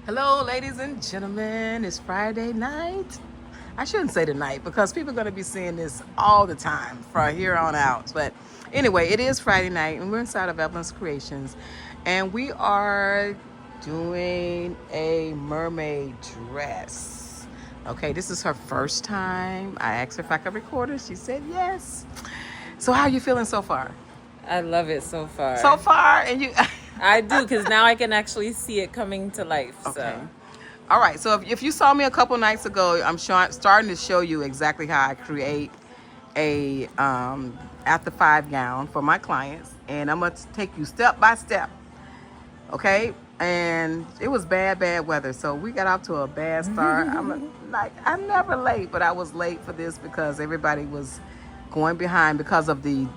Hello, ladies and gentlemen. It's Friday night. I shouldn't say tonight because people are going to be seeing this all the time from here on out. But anyway, it is Friday night and we're inside of Evelyn's Creations and we are doing a mermaid dress. Okay, this is her first time. I asked her if I could record her. She said yes. So, how are you feeling so far? I love it so So far. far, and you. I do, because now I can actually see it coming to life. Okay. So, All right. So if you saw me a couple nights ago, I'm starting to show you exactly how I create a after five gown for my clients, and I'm gonna take you step by step. Okay. And it was bad weather, so we got off to a bad start. I'm never late, but I was late for this because everybody was going behind because of the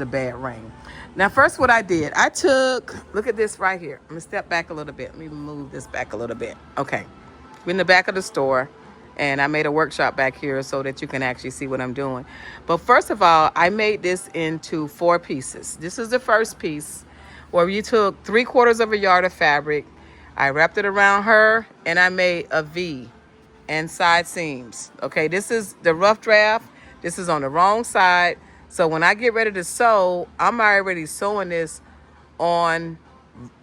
bad rain. Now, first, what I did, look at this right here. Let me step back a little bit. Let me move this back a little bit. Okay, we're in the back of the store, and I made a workshop back here so that you can actually see what I'm doing. But first of all, I made this into 4 pieces. This is the first piece where you took 3/4 of a yard of fabric. I wrapped it around her, and I made a V and side seams. Okay, this is the rough draft. This is on the wrong side. So when I get ready to sew, I'm already sewing this on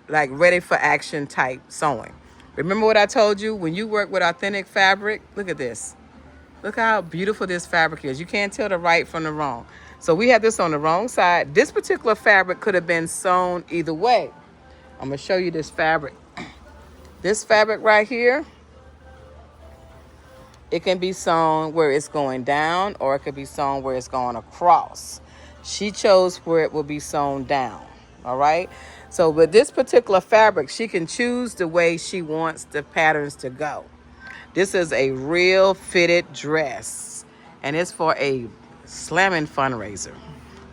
like ready for action type sewing. Remember what I told you? When you work with authentic fabric, look at this. Look how beautiful this fabric is. You can't tell the right from the wrong. So we have this on the wrong side. This particular fabric could have been sewn either way. I'm going to show you this fabric. This fabric right here, it can be sewn where it's going down, or it could be sewn where it's going across. She chose where it will be sewn down. All right. So with this particular fabric, she can choose the way she wants the patterns to go. This is a real fitted dress, and it's for a slamming fundraiser.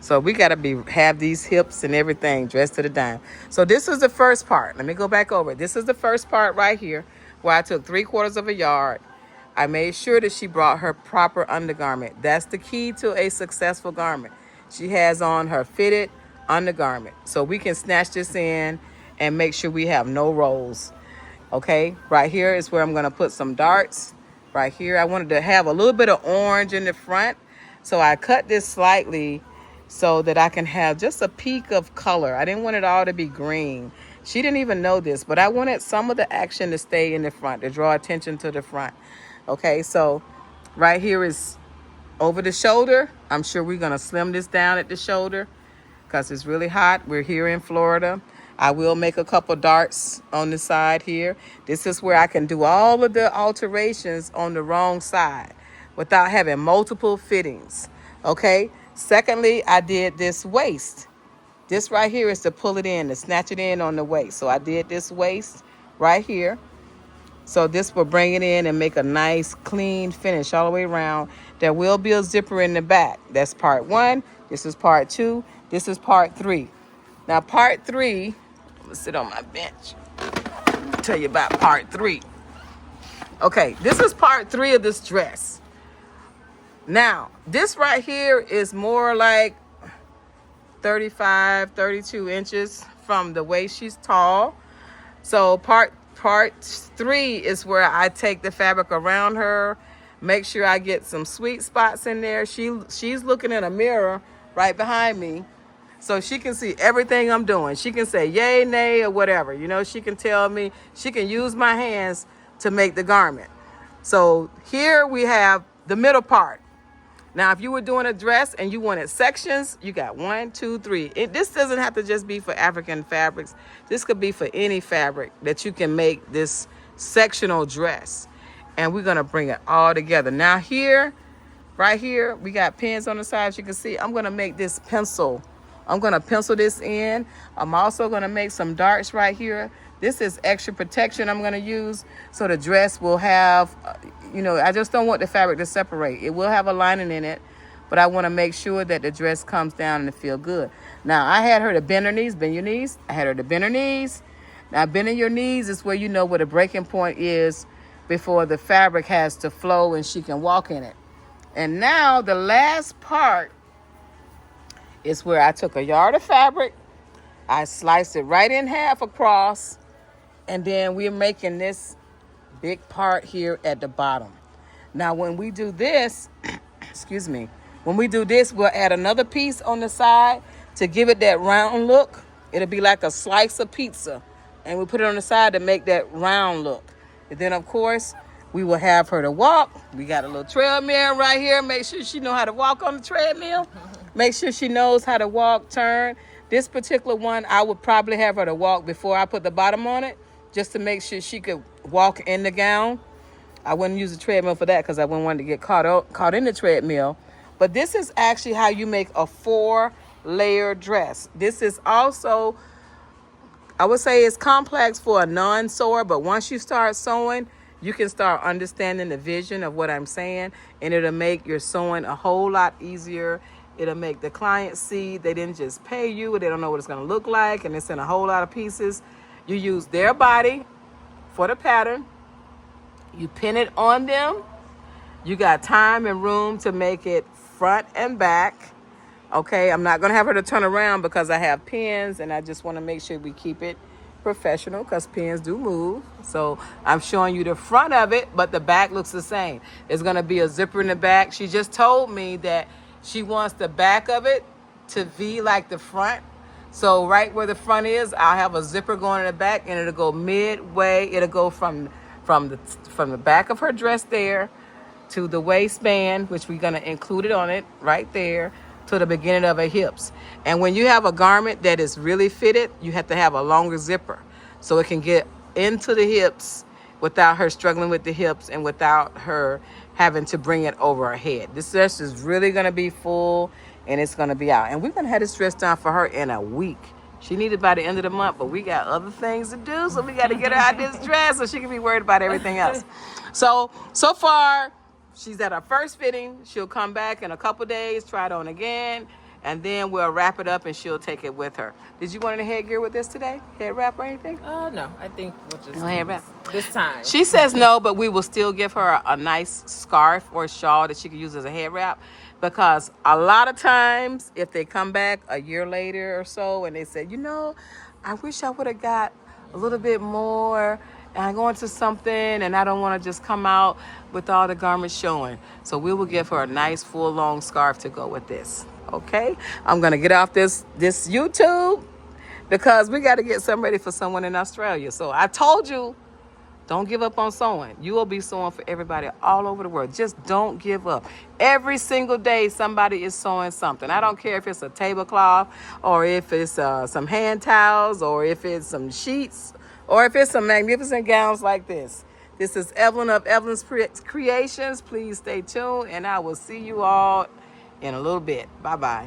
So we got to have these hips and everything dressed to the dime. So this is the first part. Let me go back over it. This is the first part right here where I took 3/4 of a yard. I made sure that she brought her proper undergarment. That's the key to a successful garment. She has on her fitted undergarment. So we can snatch this in and make sure we have no rolls. Okay, right here is where I'm going to put some darts. Right here, I wanted to have a little bit of orange in the front. So I cut this slightly so that I can have just a peak of color. I didn't want it all to be green. She didn't even know this, but I wanted some of the action to stay in the front, to draw attention to the front. Okay, so right here is over the shoulder. I'm sure we're going to slim this down at the shoulder because it's really hot. We're here in Florida. I will make a couple darts on the side here. This is where I can do all of the alterations on the wrong side without having multiple fittings. Okay. Secondly, I did this waist. This right here is to pull it in, to snatch it in on the waist. So I did this waist right here. So this will bring it in and make a nice clean finish all the way around. There will be a zipper in the back. That's part 1. This is part 2. This is part 3. Now part 3, I'm gonna sit on my bench. I'll tell you about part 3. Okay, this is part 3 of this dress. Now, this right here is more like 35, 32 inches from the way she's tall. So part 3 is where I take the fabric around her, make sure I get some sweet spots in there. She's looking in a mirror right behind me, so she can see everything I'm doing. She can say yay, nay, or whatever. You know, she can tell me. She can use my hands to make the garment. So here we have the middle part. Now, if you were doing a dress and you wanted sections, you got 1, 2, 3. This doesn't have to just be for African fabrics. This could be for any fabric that you can make this sectional dress. And we're going to bring it all together. Now here, right here, we got pins on the sides. You can see I'm going to make this pencil. I'm going to pencil this in. I'm also going to make some darts right here. This is extra protection I'm going to use so the dress will have, I just don't want the fabric to separate. It will have a lining in it, but I want to make sure that the dress comes down and it feel good. Now, I had her to bend her knees, bend your knees. I had her to bend her knees. Now, bending your knees is where you know where the breaking point is before the fabric has to flow and she can walk in it. And now the last part is where I took a yard of fabric. I sliced it right in half across, And then we're making this big part here at the bottom. Now, when we do this, excuse me, when we do this, we'll add another piece on the side to give it that round look. It'll be like a slice of pizza. And we put it on the side to make that round look. And then, of course, we will have her to walk. We got a little treadmill right here. Make sure she know how to walk on the treadmill. Make sure she knows how to walk, turn. This particular one, I would probably have her to walk before I put the bottom on it, just to make sure she could walk in the gown. I wouldn't use the treadmill for that because I wouldn't want to get caught in the treadmill. But this is actually how you make a 4-layer dress. This is also, I would say it's complex for a non-sewer, but once you start sewing, you can start understanding the vision of what I'm saying, and it'll make your sewing a whole lot easier. It'll make the client see they didn't just pay you, they don't know what it's going to look like, and it's in a whole lot of pieces. You use their body for the pattern. You pin it on them. You got time and room to make it front and back. Okay, I'm not going to have her to turn around because I have pins, and I just want to make sure we keep it professional because pins do move. So I'm showing you the front of it, but the back looks the same. There's going to be a zipper in the back. She just told me that she wants the back of it to V like the front. So right where the front is, I'll have a zipper going in the back, and it'll go midway. It'll go from the back of her dress there to the waistband, which we're going to include it on it right there, to the beginning of her hips. And when you have a garment that is really fitted, you have to have a longer zipper so it can get into the hips without her struggling with the hips and without her having to bring it over her head. This dress is really going to be full, and it's going to be out. And we're going to have this dress done for her in a week. She needed by the end of the month, but we got other things to do, so we got to get her out this dress so she can be worried about everything else. So far, she's at her first fitting. She'll come back in a couple days, try it on again, and then we'll wrap it up and she'll take it with her. Did you want any headgear with this today? Head wrap or anything? No, I think we'll just No head wrap. this time. She says no, but we will still give her a nice scarf or shawl that she can use as a head wrap, because a lot of times if they come back a year later or so and they say, I wish I would have got a little bit more, and I go into something and I don't want to just come out with all the garments showing. So we will give her a nice full long scarf to go with this. Okay, I'm gonna get off this YouTube because we got to get some ready for someone in Australia. So I told you, don't give up on sewing. You will be sewing for everybody all over the world. Just don't give up. Every single day, somebody is sewing something. I don't care if it's a tablecloth or if it's some hand towels or if it's some sheets or if it's some magnificent gowns like this. This is Evelyn of Evelyn's Creations. Please stay tuned, and I will see you all in a little bit. Bye-bye.